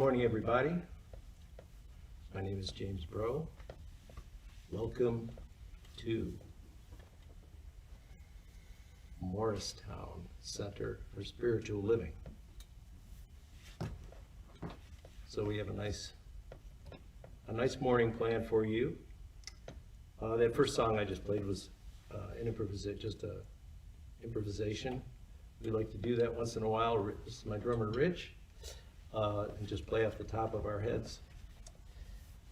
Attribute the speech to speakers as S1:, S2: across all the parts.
S1: morning, everybody. My name is James Brough. Welcome to Morristown Center for Spiritual Living. So we have a nice morning planned for you. That first song I just played was just an improvisation. We like to do that once in a while. This is my drummer, Rich, and just play off the top of our heads.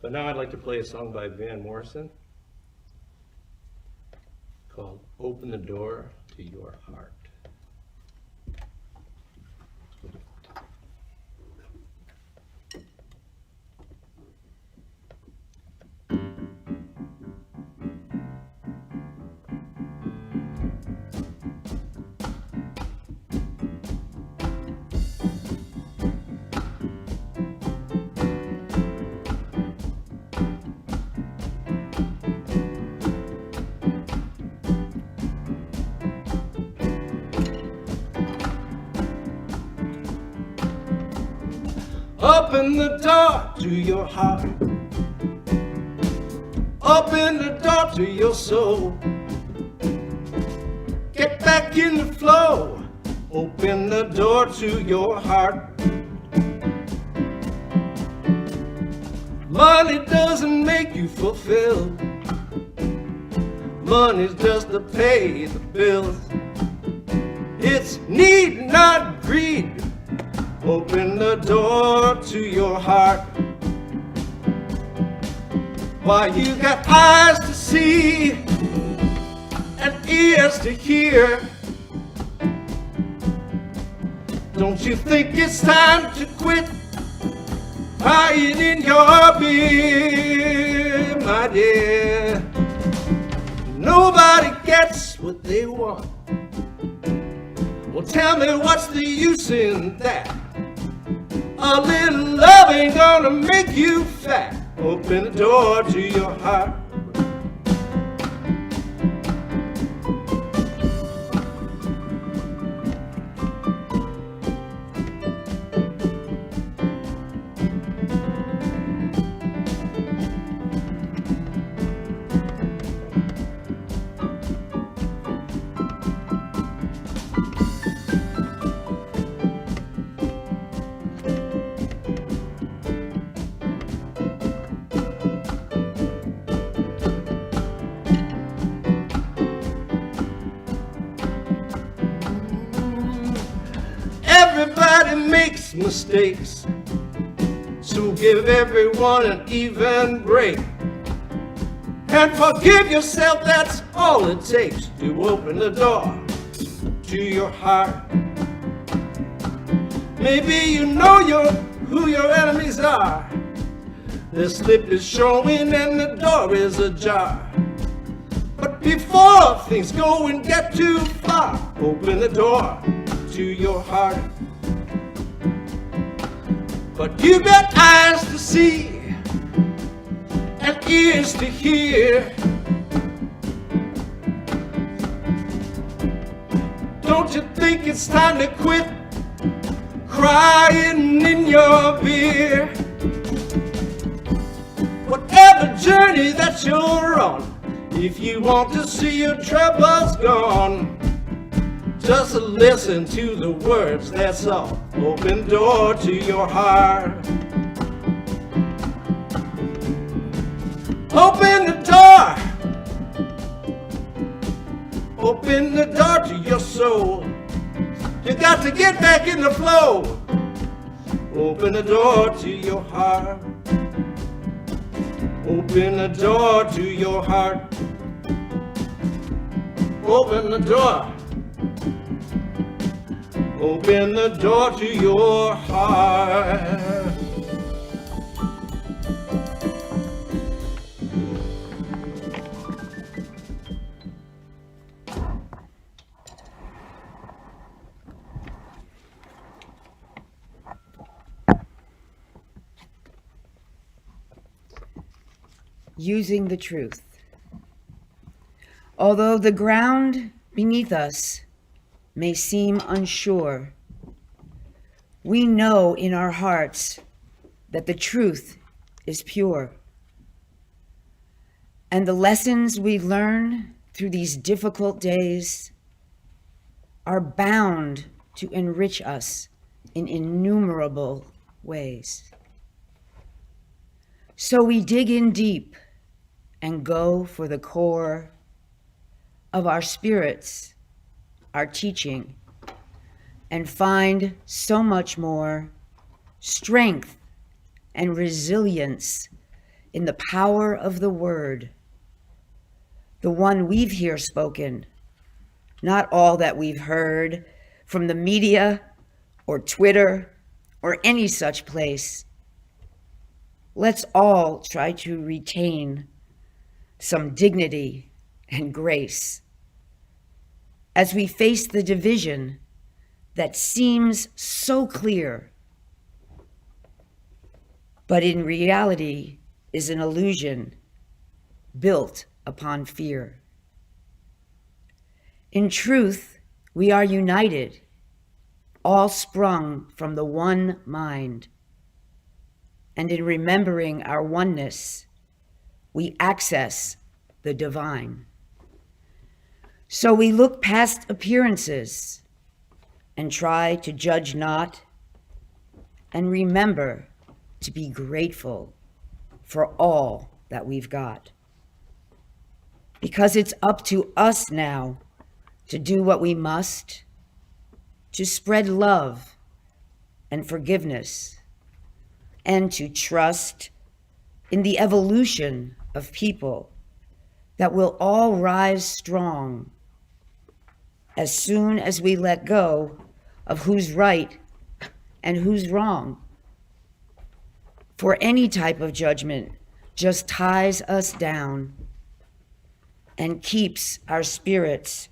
S1: But now I'd like to play a song by Van Morrison called Open the Door to Your Heart. Open the door to your heart. Open the door to your soul. Get back in the flow. Open the door to your heart. Money doesn't make you fulfilled. Money's just to pay the bills. It's need, not greed. Open the door to your heart. Why, you got eyes to see and ears to hear. Don't you think it's time to quit crying in your beer, my dear? Nobody gets what they want. Well, tell me what's the use in that? A little love ain't gonna make you fat. Open the door to your heart. Everybody makes mistakes, so give everyone an even break. And forgive yourself, that's all it takes to open the door to your heart. Maybe you know who your enemies are. Their slip is showing and the door is ajar. But before things go and get too far, open the door to your heart. But you got eyes to see and ears to hear. Don't you think it's time to quit crying in your beer? Whatever journey that you're on, if you want to see your troubles gone, just listen to the words, that's all. Open door to your heart. Open the door. Open the door to your soul. You got to get back in the flow. Open the door to your heart. Open the door to your heart. Open the door. Open the door to your heart.
S2: Using the truth. Although the ground beneath us may seem unsure, we know in our hearts that the truth is pure. And the lessons we learn through these difficult days are bound to enrich us in innumerable ways. So we dig in deep and go for the core of our spirits, our teaching, and find so much more strength and resilience in the power of the word, the one we've here spoken, not all that we've heard from the media or Twitter or any such place. Let's all try to retain some dignity and grace as we face the division that seems so clear, but in reality is an illusion built upon fear. In truth, we are united, all sprung from the one mind. And in remembering our oneness, we access the divine. So we look past appearances and try to judge not, and remember to be grateful for all that we've got. Because it's up to us now to do what we must, to spread love and forgiveness, and to trust in the evolution of people that will all rise strong as soon as we let go of who's right and who's wrong. For any type of judgment just ties us down and keeps our spirits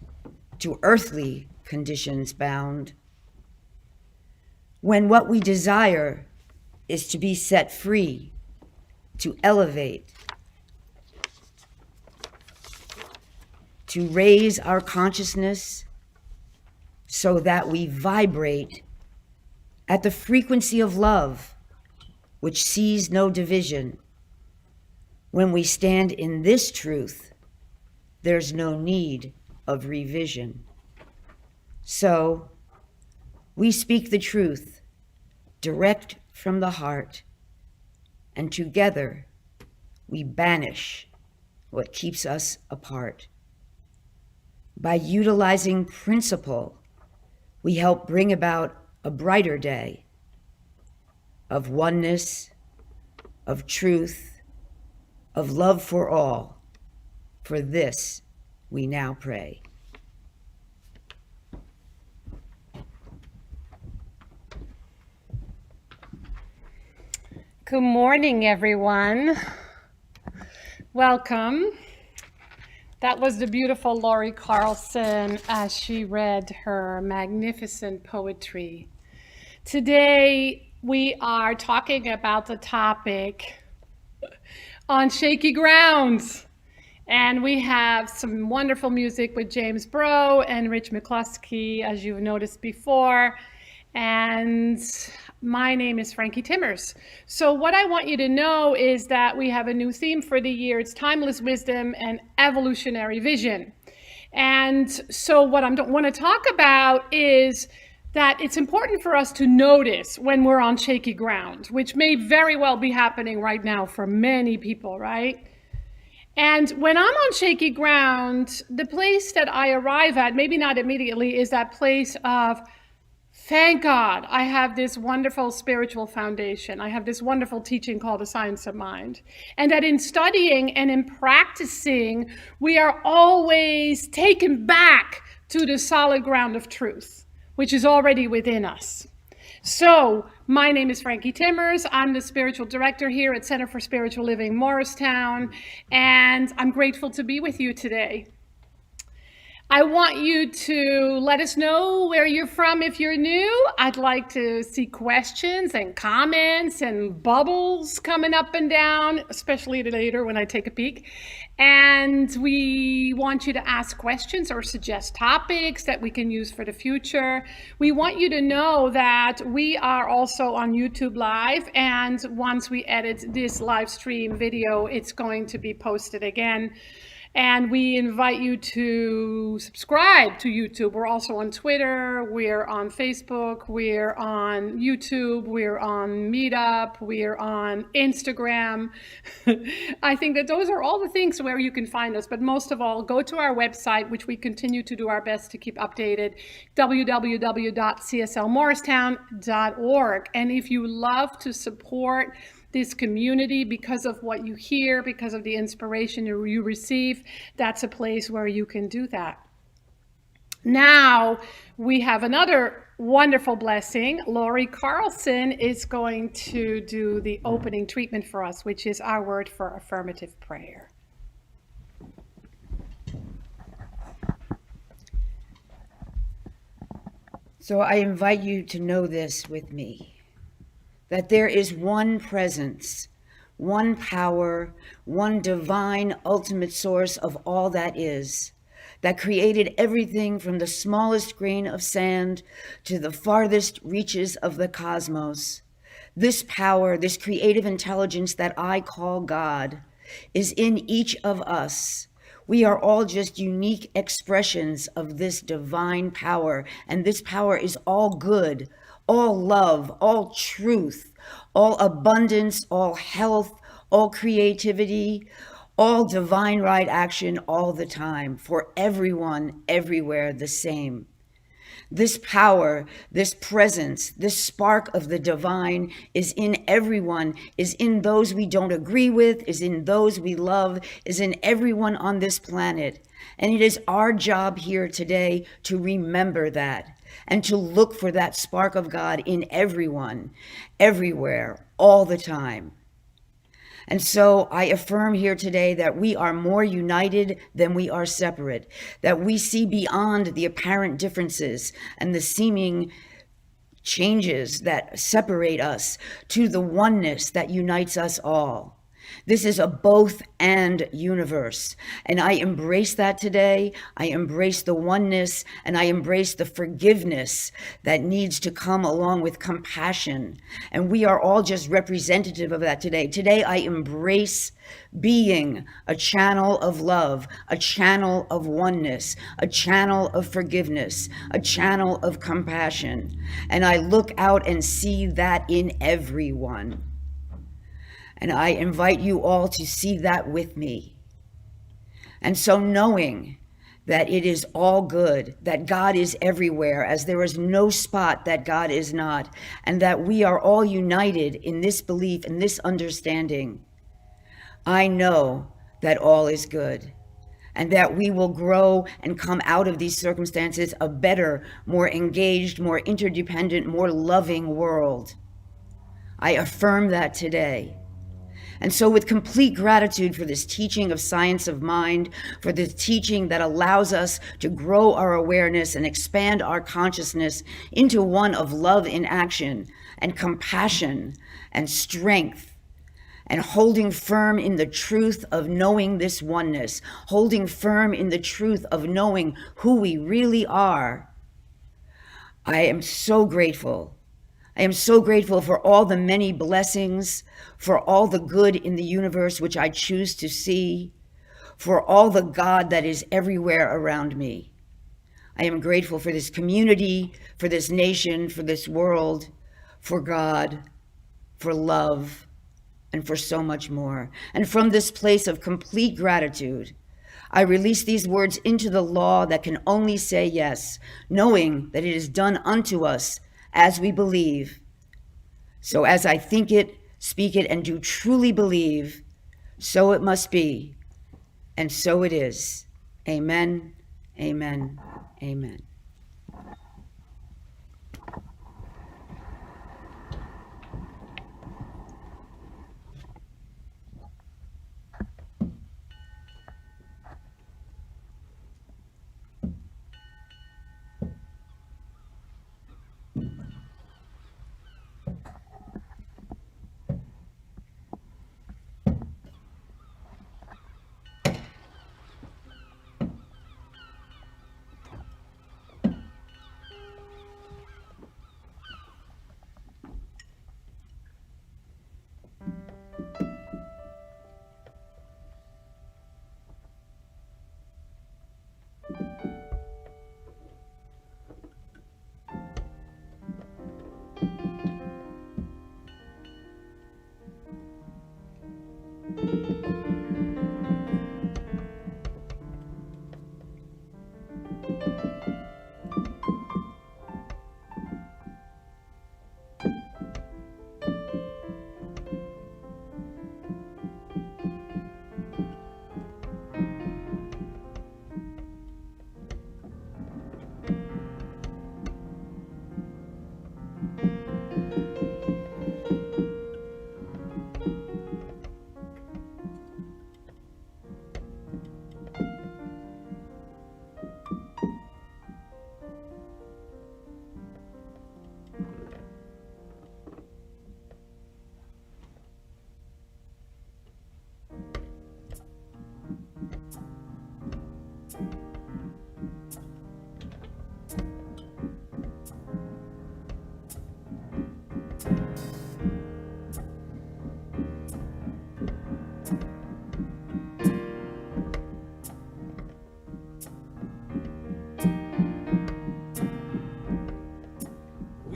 S2: to earthly conditions bound. When what we desire is to be set free, to elevate, to raise our consciousness so that we vibrate at the frequency of love, which sees no division. When we stand in this truth, there's no need of revision. So we speak the truth, direct from the heart, and together we banish what keeps us apart. By utilizing principle, we help bring about a brighter day of oneness, of truth, of love for all. For this we now pray.
S3: Good morning, everyone. Welcome. That was the beautiful Lori Carlson as she read her magnificent poetry. Today, we are talking about the topic on shaky grounds. And we have some wonderful music with James Brough and McClusky, as you've noticed before. And my name is Frankie Timmers. So what I want you to know is that we have a new theme for the year. It's timeless wisdom and evolutionary vision. And so what I want to talk about is that it's important for us to notice when we're on shaky ground, which may very well be happening right now for many people, right? And when I'm on shaky ground, the place that I arrive at, maybe not immediately, is that place of, thank God, I have this wonderful spiritual foundation. I have this wonderful teaching called the Science of Mind. And that in studying and in practicing, we are always taken back to the solid ground of truth, which is already within us. So, my name is Frankie Timmers. I'm the spiritual director here at Center for Spiritual Living Morristown, and I'm grateful to be with you today. I want you to let us know where you're from if you're new. I'd like to see questions and comments and bubbles coming up and down, especially later when I take a peek. And we want you to ask questions or suggest topics that we can use for the future. We want you to know that we are also on YouTube Live, and once we edit this live stream video, it's going to be posted again. And we invite you to subscribe to YouTube. We're also on Twitter, we're on Facebook, we're on YouTube, we're on Meetup, we're on Instagram. I think that those are all the things where you can find us. But most of all, go to our website, which we continue to do our best to keep updated, www.cslmorristown.org. And if you love to support this community because of what you hear, because of the inspiration you receive, that's a place where you can do that. Now we have another wonderful blessing. Lori Carlson is going to do the opening treatment for us, which is our word for affirmative prayer.
S2: So I invite you to know this with me, that there is one presence, one power, one divine ultimate source of all that is, that created everything from the smallest grain of sand to the farthest reaches of the cosmos. This power, this creative intelligence that I call God, is in each of us. We are all just unique expressions of this divine power, and this power is all good, all love, all truth, all abundance, all health, all creativity, all divine right action all the time, for everyone, everywhere, the same. This power, this presence, this spark of the divine is in everyone, is in those we don't agree with, is in those we love, is in everyone on this planet. And it is our job here today to remember that and to look for that spark of God in everyone, everywhere, all the time. And so I affirm here today that we are more united than we are separate, that we see beyond the apparent differences and the seeming changes that separate us to the oneness that unites us all. This is a both and universe. And I embrace that today. I embrace the oneness, and I embrace the forgiveness that needs to come along with compassion. And we are all just representative of that today. Today, I embrace being a channel of love, a channel of oneness, a channel of forgiveness, a channel of compassion. And I look out and see that in everyone. And I invite you all to see that with me. And so knowing that it is all good, that God is everywhere, as there is no spot that God is not, and that we are all united in this belief and this understanding, I know that all is good, and that we will grow and come out of these circumstances a better, more engaged, more interdependent, more loving world. I affirm that today. And so with complete gratitude for this teaching of science of mind, for this teaching that allows us to grow our awareness and expand our consciousness into one of love in action and compassion and strength, and holding firm in the truth of knowing this oneness, holding firm in the truth of knowing who we really are, I am so grateful. I am so grateful for all the many blessings, for all the good in the universe which I choose to see, for all the God that is everywhere around me. I am grateful for this community, for this nation, for this world, for God, for love, and for so much more. And from this place of complete gratitude, I release these words into the law that can only say yes, knowing that it is done unto us as we believe. So as I think it, speak it, and do truly believe, so it must be, and so it is. Amen, amen, amen.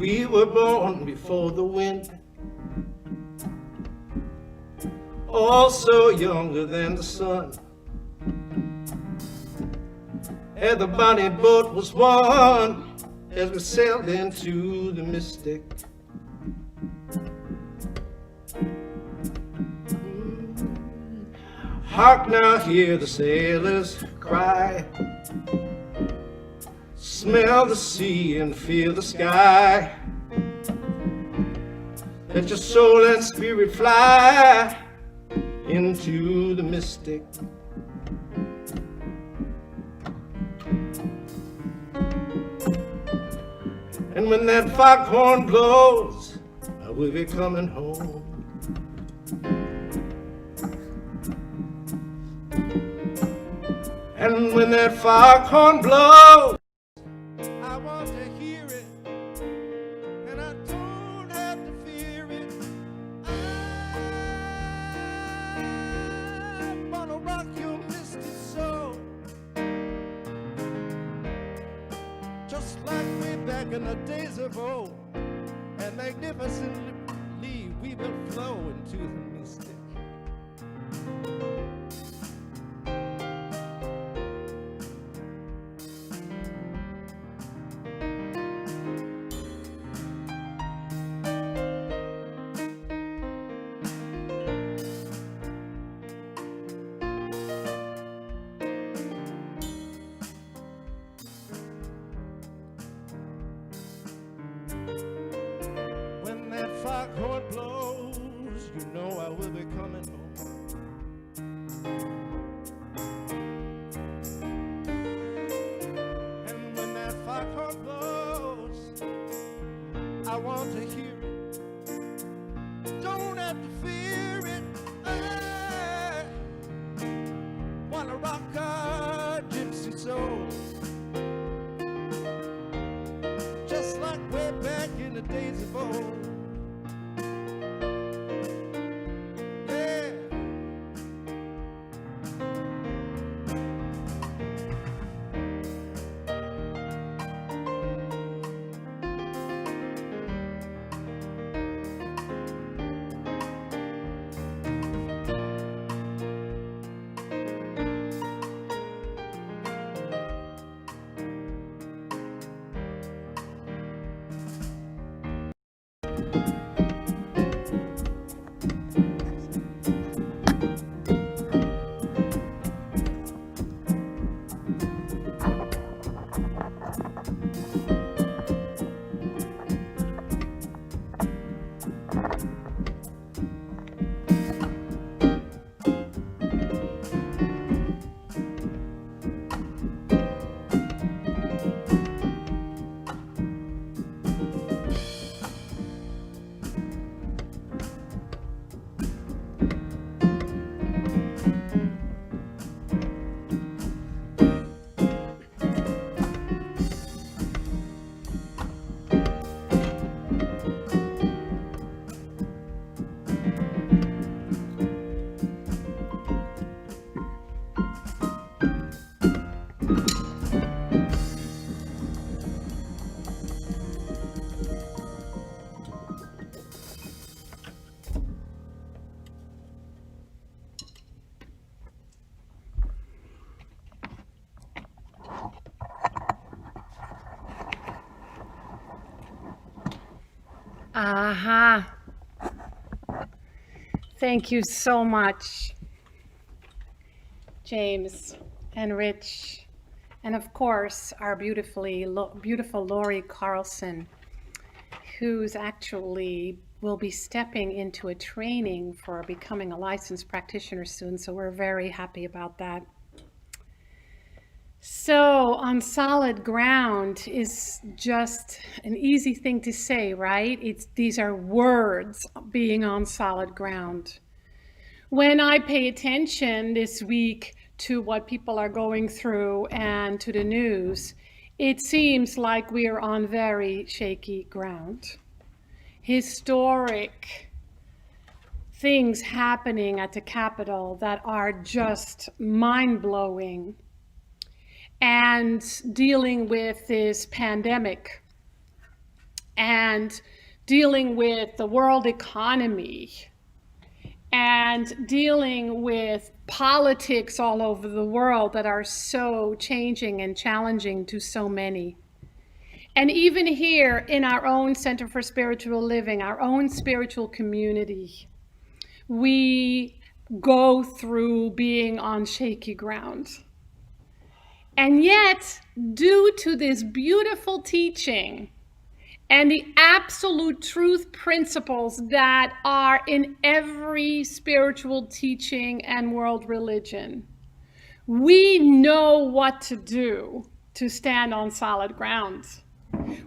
S1: We were born before the wind, also younger than the sun. And the bonnie boat was won as we sailed into the mystic. Hark now, hear the sailors cry. Smell the sea and feel the sky. Let your soul and spirit fly into the mystic. And when that foghorn blows, I will be coming home. And when that foghorn blows, I want to hear it, and I don't have to fear it. I'm gonna rock your misty soul, just like way back in the days of old. And magnificently we will flow into the mystic. Foghorn blows, you know I will be coming home. And when that foghorn blows, I want to hear it, don't have to fear it. I wanna rock our gypsy soul, just like way back in the days of old.
S3: Aha. Thank you so much, James and Rich, and of course our beautiful Lori Carlson, who's actually will be stepping into a training for becoming a licensed practitioner soon, so we're very happy about that. So on solid ground is just an easy thing to say, right? These are words, being on solid ground. When I pay attention this week to what people are going through and to the news, it seems like we are on very shaky ground. Historic things happening at the Capitol that are just mind-blowing. And dealing with this pandemic and dealing with the world economy and dealing with politics all over the world that are so changing and challenging to so many. And even here in our own Center for Spiritual Living, our own spiritual community, we go through being on shaky ground. And yet, due to this beautiful teaching and the absolute truth principles that are in every spiritual teaching and world religion, we know what to do to stand on solid ground.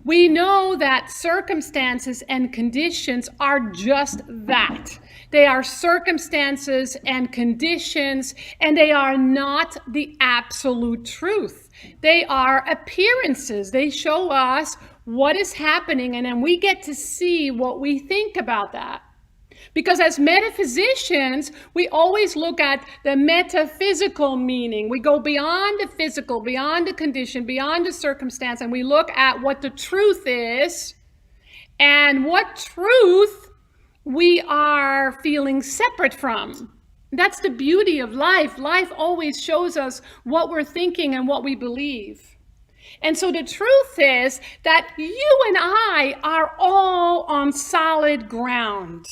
S3: We know that circumstances and conditions are just that. They are circumstances and conditions, and they are not the absolute truth. They are appearances. They show us what is happening, and then we get to see what we think about that. Because as metaphysicians, we always look at the metaphysical meaning. We go beyond the physical, beyond the condition, beyond the circumstance, and we look at what the truth is and what truth we are feeling separate from. That's the beauty of life. Life always shows us what we're thinking and what we believe. And so the truth is that you and I are all on solid ground.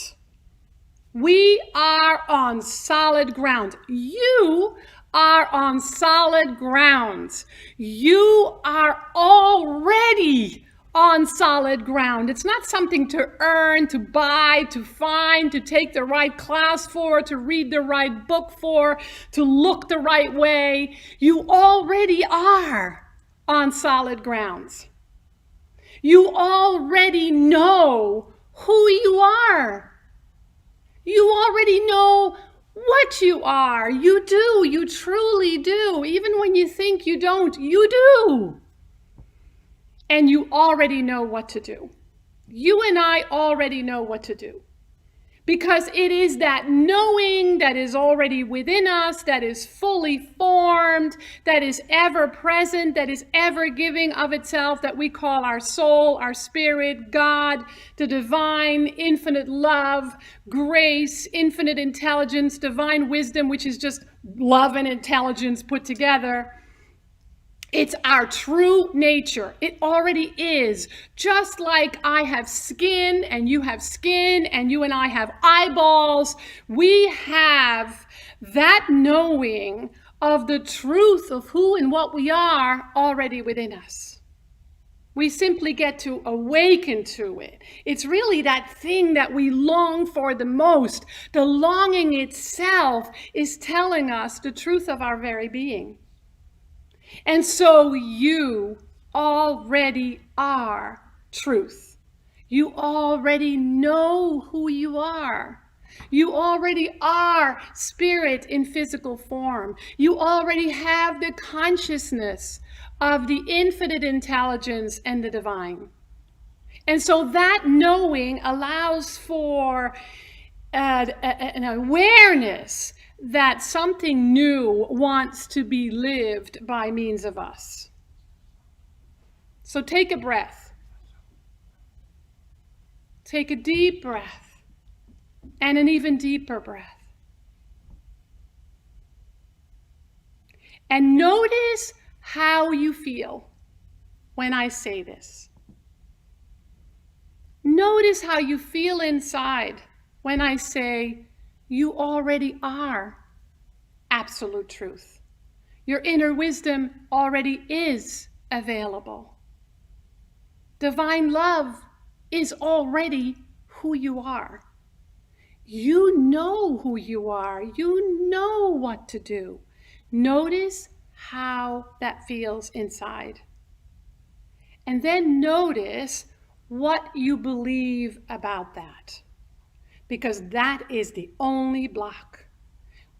S3: We are on solid ground. You are on solid ground. You are already on solid ground. It's not something to earn, to buy, to find, to take the right class for, to read the right book for, to look the right way. You already are on solid grounds. You already know who you are. You already know what you are. You do. You truly do. Even when you think you don't, you do. And you already know what to do. You and I already know what to do. Because it is that knowing that is already within us, that is fully formed, that is ever present, that is ever giving of itself, that we call our soul, our spirit, God, the divine, infinite love, grace, infinite intelligence, divine wisdom, which is just love and intelligence put together. It's our true nature. It already is. Just like I have skin and you have skin and you and I have eyeballs, we have that knowing of the truth of who and what we are already within us. We simply get to awaken to it. It's really that thing that we long for the most. The longing itself is telling us the truth of our very being. And so you already are truth. You already know who you are. You already are spirit in physical form. You already have the consciousness of the infinite intelligence and the divine. And so that knowing allows for an awareness that something new wants to be lived by means of us. So take a breath. Take a deep breath and an even deeper breath. And notice how you feel when I say this. Notice how you feel inside when I say, you already are absolute truth. Your inner wisdom already is available. Divine love is already who you are. You know who you are. You know what to do. Notice how that feels inside. And then notice what you believe about that. Because that is the only block.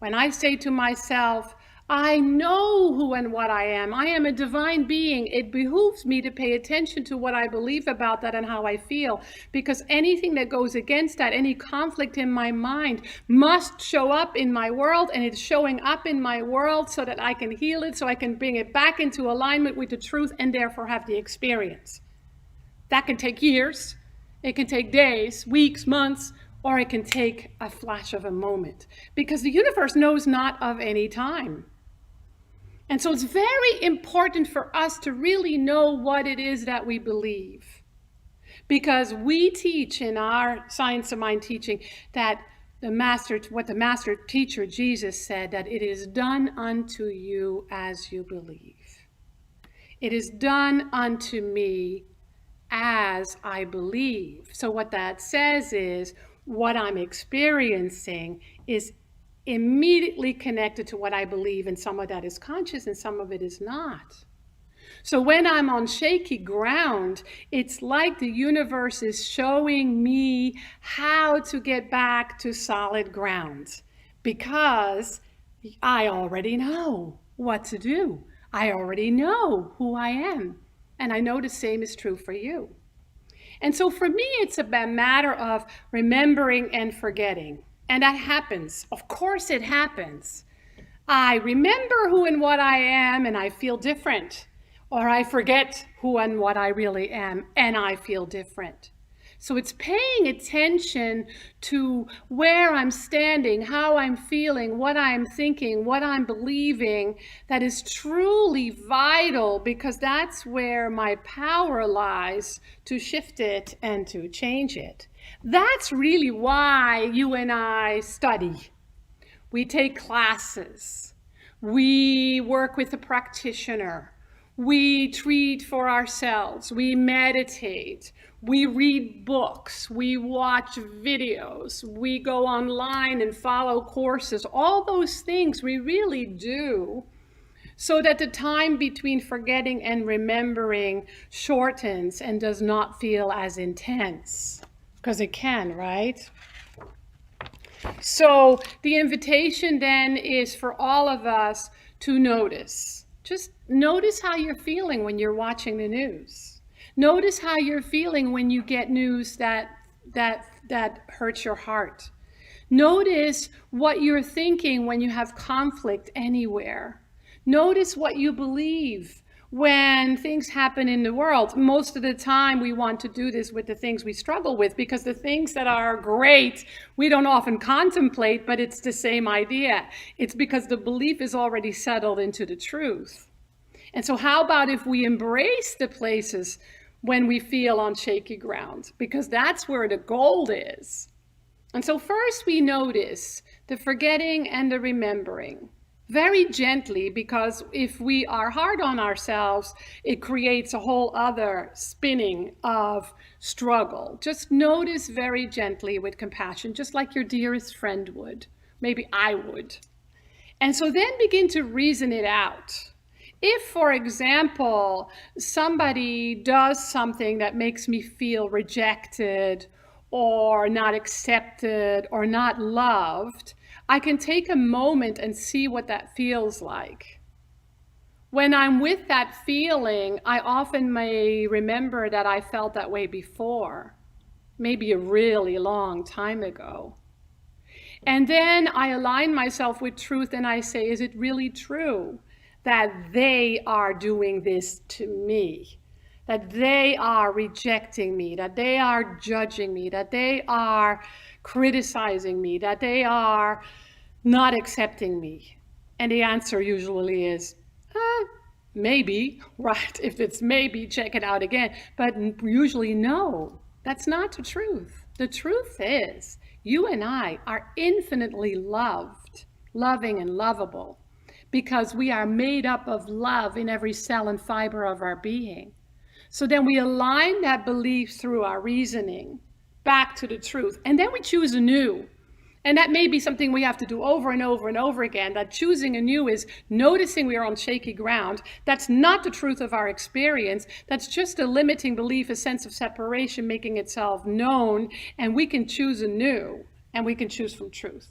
S3: When I say to myself, I know who and what I am a divine being, it behooves me to pay attention to what I believe about that and how I feel. Because anything that goes against that, any conflict in my mind, must show up in my world, and it's showing up in my world so that I can heal it, so I can bring it back into alignment with the truth and therefore have the experience. That can take years, it can take days, weeks, months, or it can take a flash of a moment, because the universe knows not of any time. And so it's very important for us to really know what it is that we believe. Because we teach in our Science of Mind teaching that what the master teacher Jesus said, that it is done unto you as you believe. It is done unto me as I believe. So what that says is what I'm experiencing is immediately connected to what I believe, and some of that is conscious and some of it is not. So when I'm on shaky ground, it's like the universe is showing me how to get back to solid ground, because I already know what to do. I already know who I am. And I know the same is true for you. And so for me, it's a matter of remembering and forgetting. And that happens. Of course it happens. I remember who and what I am and I feel different. Or I forget who and what I really am and I feel different. So it's paying attention to where I'm standing, how I'm feeling, what I'm thinking, what I'm believing, that is truly vital, because that's where my power lies to shift it and to change it. That's really why you and I study. We take classes. We work with a practitioner. We treat for ourselves. We meditate. We read books. We watch videos. We go online and follow courses. All those things we really do so that the time between forgetting and remembering shortens and does not feel as intense. Because it can, right? So the invitation then is for all of us to notice. Just notice how you're feeling when you're watching the news. Notice how you're feeling when you get news that hurts your heart. Notice what you're thinking when you have conflict anywhere. Notice what you believe when things happen in the world. Most of the time we want to do this with the things we struggle with, because the things that are great, we don't often contemplate, but it's the same idea. It's because the belief is already settled into the truth. And so how about if we embrace the places when we feel on shaky ground? Because that's where the gold is. And so first we notice the forgetting and the remembering. Very gently, because if we are hard on ourselves, it creates a whole other spinning of struggle. Just notice very gently with compassion, just like your dearest friend would. Maybe I would. And so then begin to reason it out. If, for example, somebody does something that makes me feel rejected or not accepted or not loved, I can take a moment and see what that feels like. When I'm with that feeling, I often may remember that I felt that way before, maybe a really long time ago. And then I align myself with truth and I say, is it really true that they are doing this to me? That they are rejecting me, that they are judging me, that they are criticizing me, that they are not accepting me? And the answer usually is, maybe, right? If it's maybe, check it out again. But usually no, that's not the truth. The truth is, you and I are infinitely loved, loving and lovable, because we are made up of love in every cell and fiber of our being. So then we align that belief through our reasoning back to the truth. And then we choose anew. And that may be something we have to do over and over and over again. That choosing anew is noticing we are on shaky ground. That's not the truth of our experience. That's just a limiting belief, a sense of separation making itself known. And we can choose anew, and we can choose from truth.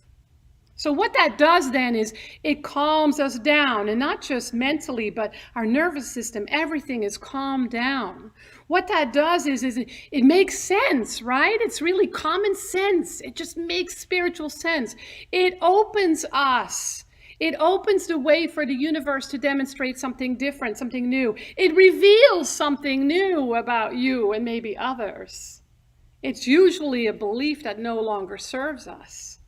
S3: So what that does then is it calms us down, and not just mentally, but our nervous system, everything is calmed down. What that does is it makes sense, right? It's really common sense. It just makes spiritual sense. It opens us. It opens the way for the universe to demonstrate something different, something new. It reveals something new about you and maybe others. It's usually a belief that no longer serves us.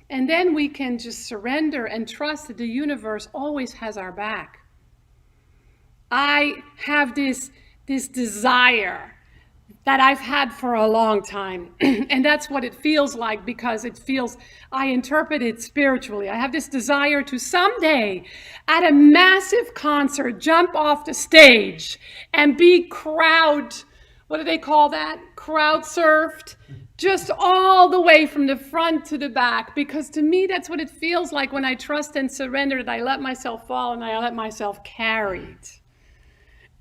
S3: And then we can just surrender and trust that the universe always has our back. I have this desire that I've had for a long time. And that's what it feels like, because I interpret it spiritually. I have this desire to someday, at a massive concert, jump off the stage and be what do they call that? Crowd surfed, just all the way from the front to the back. Because to me, that's what it feels like when I trust and surrender, that I let myself fall and I let myself carried.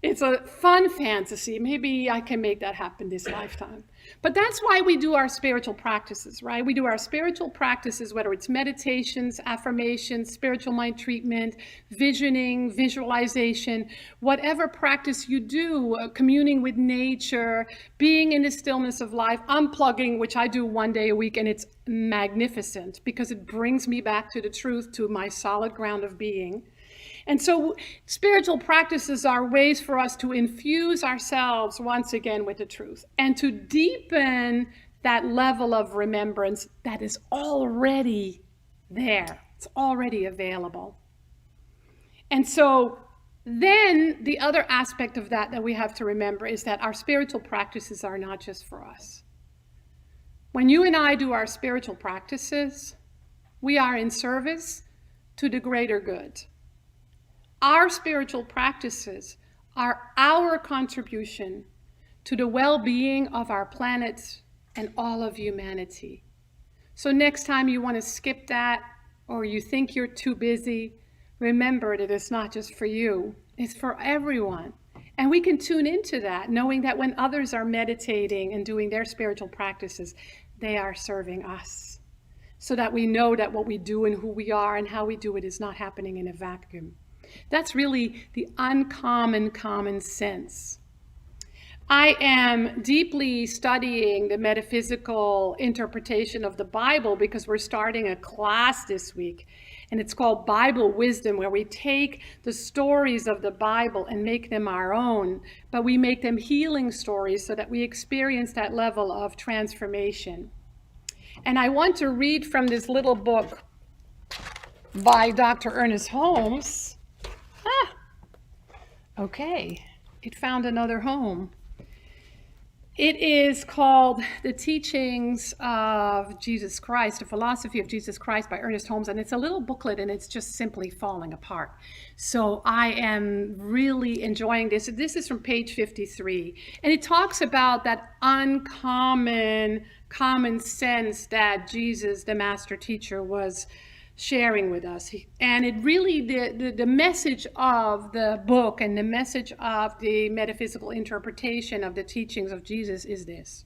S3: It's a fun fantasy. Maybe I can make that happen this lifetime. But that's why we do our spiritual practices, right? We do our spiritual practices, whether it's meditations, affirmations, spiritual mind treatment, visioning, visualization, whatever practice you do, communing with nature, being in the stillness of life, unplugging, which I do 1 day a week, and it's magnificent because it brings me back to the truth, to my solid ground of being. And so spiritual practices are ways for us to infuse ourselves once again with the truth and to deepen that level of remembrance that is already there. It's already available. And so then the other aspect of that we have to remember is that our spiritual practices are not just for us. When you and I do our spiritual practices, we are in service to the greater good. Our spiritual practices are our contribution to the well-being of our planet and all of humanity. So next time you want to skip that, or you think you're too busy, remember that it's not just for you, it's for everyone. And we can tune into that, knowing that when others are meditating and doing their spiritual practices, they are serving us. So that we know that what we do and who we are and how we do it is not happening in a vacuum. That's really the uncommon common sense. I am deeply studying the metaphysical interpretation of the Bible because we're starting a class this week, and it's called Bible Wisdom, where we take the stories of the Bible and make them our own, but we make them healing stories so that we experience that level of transformation. And I want to read from this little book by Dr. Ernest Holmes. Okay, it found another home. It is called The Teachings of Jesus Christ, The Philosophy of Jesus Christ by Ernest Holmes, and it's a little booklet, and it's just simply falling apart. So I am really enjoying this. This is from page 53, and it talks about that uncommon common sense that Jesus, the master teacher, was sharing with us. And it really, the message of the book and the message of the metaphysical interpretation of the teachings of Jesus is this: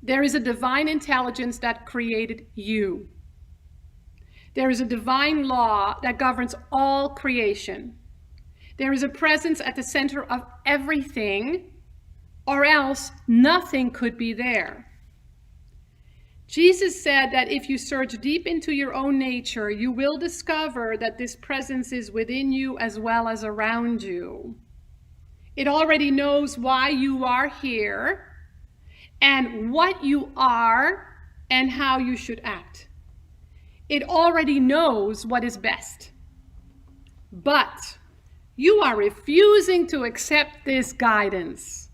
S3: there is a divine intelligence that created you. There is a divine law that governs all creation. There is a presence at the center of everything, or else nothing could be there. Jesus said that if you search deep into your own nature, you will discover that this presence is within you as well as around you. It already knows why you are here and what you are and how you should act. It already knows what is best. But you are refusing to accept this guidance.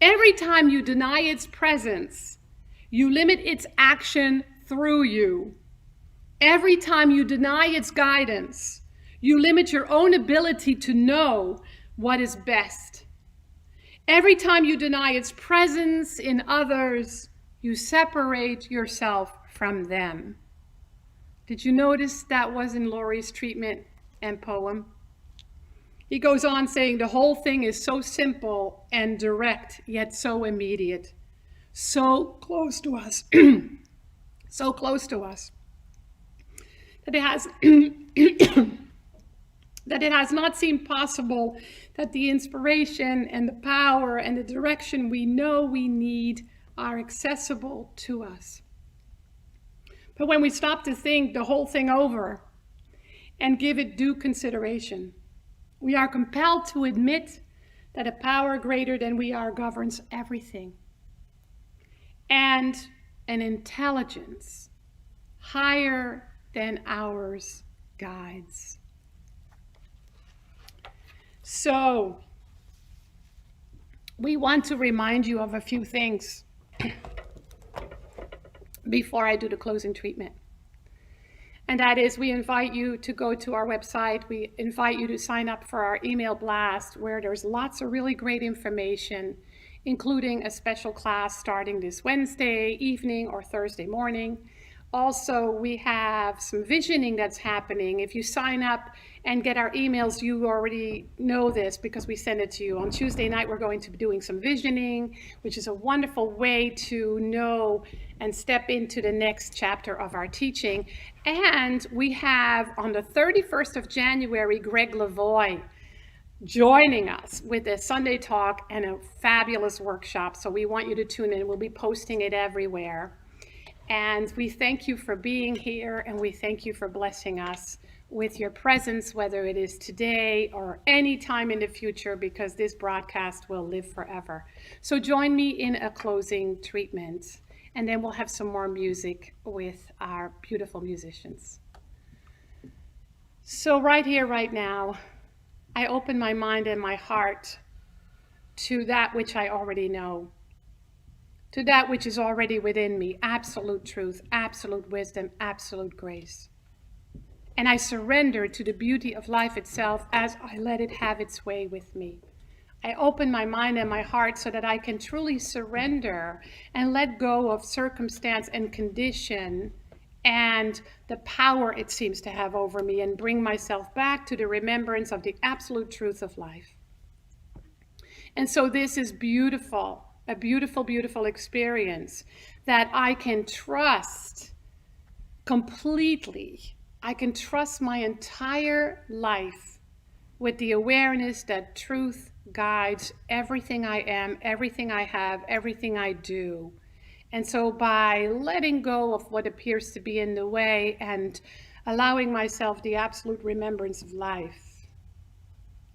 S3: Every time you deny its presence, you limit its action through you. Every time you deny its guidance, you limit your own ability to know what is best. Every time you deny its presence in others, you separate yourself from them. Did you notice that was in Laurie's treatment and poem? He goes on saying the whole thing is so simple and direct, yet so immediate. So close to us, so close to us, that it has not seemed possible that the inspiration and the power and the direction we know we need are accessible to us. But when we stop to think the whole thing over and give it due consideration. We are compelled to admit that a power greater than we are governs everything, and an intelligence higher than ours guides. So, we want to remind you of a few things before I do the closing treatment. And that is, we invite you to go to our website. We invite you to sign up for our email blast, where there's lots of really great information, including a special class starting this Wednesday evening or Thursday morning. Also, we have some visioning that's happening. If you sign up and get our emails, you already know this because we send it to you. On Tuesday night, we're going to be doing some visioning, which is a wonderful way to know and step into the next chapter of our teaching. And we have on the 31st of January, Greg Lavoie joining us with a Sunday talk and a fabulous workshop. So we want you to tune in. We'll be posting it everywhere. And we thank you for being here, and we thank you for blessing us with your presence, whether it is today or any time in the future, because this broadcast will live forever. So join me in a closing treatment, and then we'll have some more music with our beautiful musicians. So right here, right now, I open my mind and my heart to that which I already know, to that which is already within me, absolute truth, absolute wisdom, absolute grace. And I surrender to the beauty of life itself as I let it have its way with me. I open my mind and my heart so that I can truly surrender and let go of circumstance and condition and the power it seems to have over me, and bring myself back to the remembrance of the absolute truth of life. And so this is beautiful. A beautiful, beautiful experience that I can trust completely. I can trust my entire life with the awareness that truth guides everything I am, everything I have, everything I do. And so by letting go of what appears to be in the way and allowing myself the absolute remembrance of life,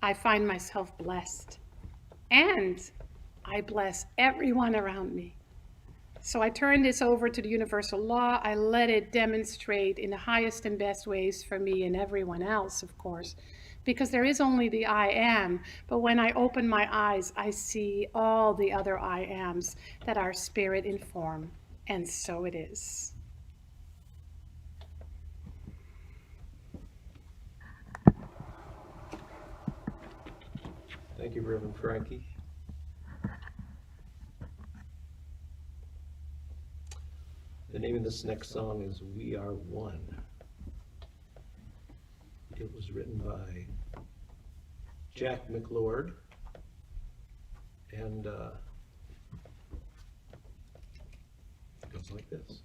S3: I find myself blessed. And I bless everyone around me. So I turn this over to the universal law. I let it demonstrate in the highest and best ways for me and everyone else, of course, because there is only the I am. But when I open my eyes, I see all the other I ams that are spirit inform. And so it is.
S1: Thank you, Reverend Frankie. The name of this next song is We Are One. It was written by Jack McLord, and it goes like this.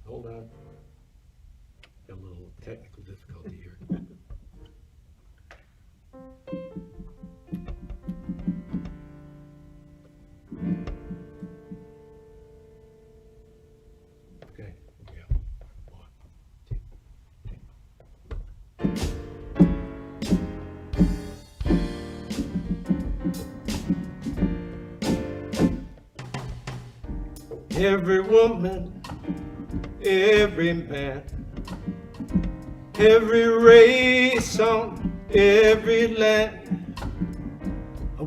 S1: Hold on. Got a little technical difficulty here. Okay, here we go. 1, 2, 3. Every woman, every man, every race on every land,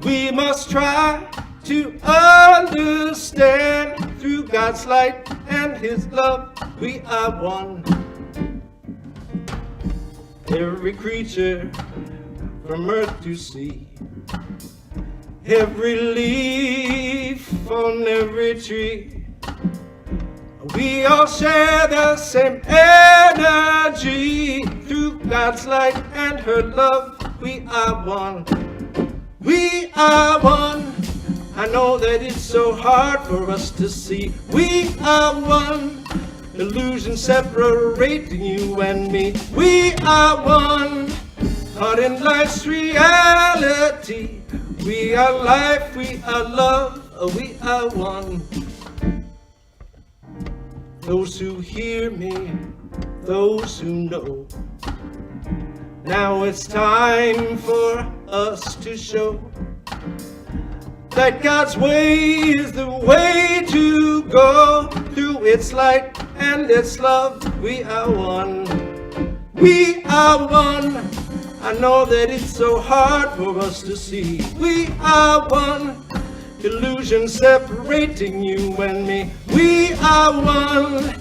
S1: we must try to understand. Through God's light and His love, we are one. Every creature from earth to sea, every leaf on every tree, we all share the same energy. Through God's light and her love, we are one. We are one. I know that it's so hard for us to see. We are one. Illusions separating you and me. We are one. Caught in life's reality. We are life, we are love, we are one. those who hear me, those who know. Now it's time for us to show that God's way is the way to go. Through its light and its love, we are one. We are one. I know that it's so hard for us to see. We are one. Illusion separating you and me. We are one.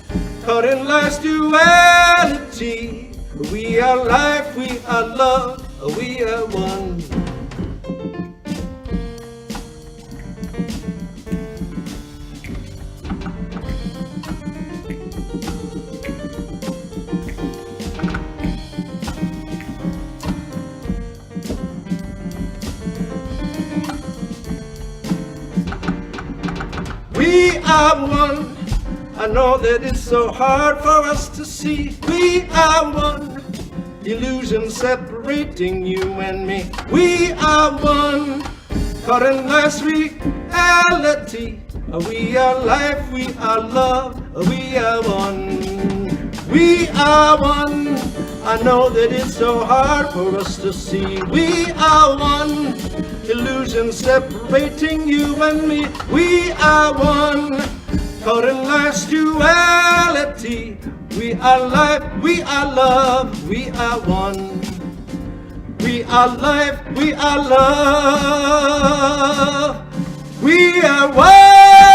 S1: Caught in life's duality. We are life, we are love, we are one. We are one. I know that it's so hard for us to see. We are one. Illusion separating you and me. We are one. Caught in life's reality. We are life, we are love, we are one. We are one. I know that it's so hard for us to see. We are one. Illusion separating you and me. We are one. Caught in life's duality. We are life, we are love, we are one. We are life, we are love, we are one.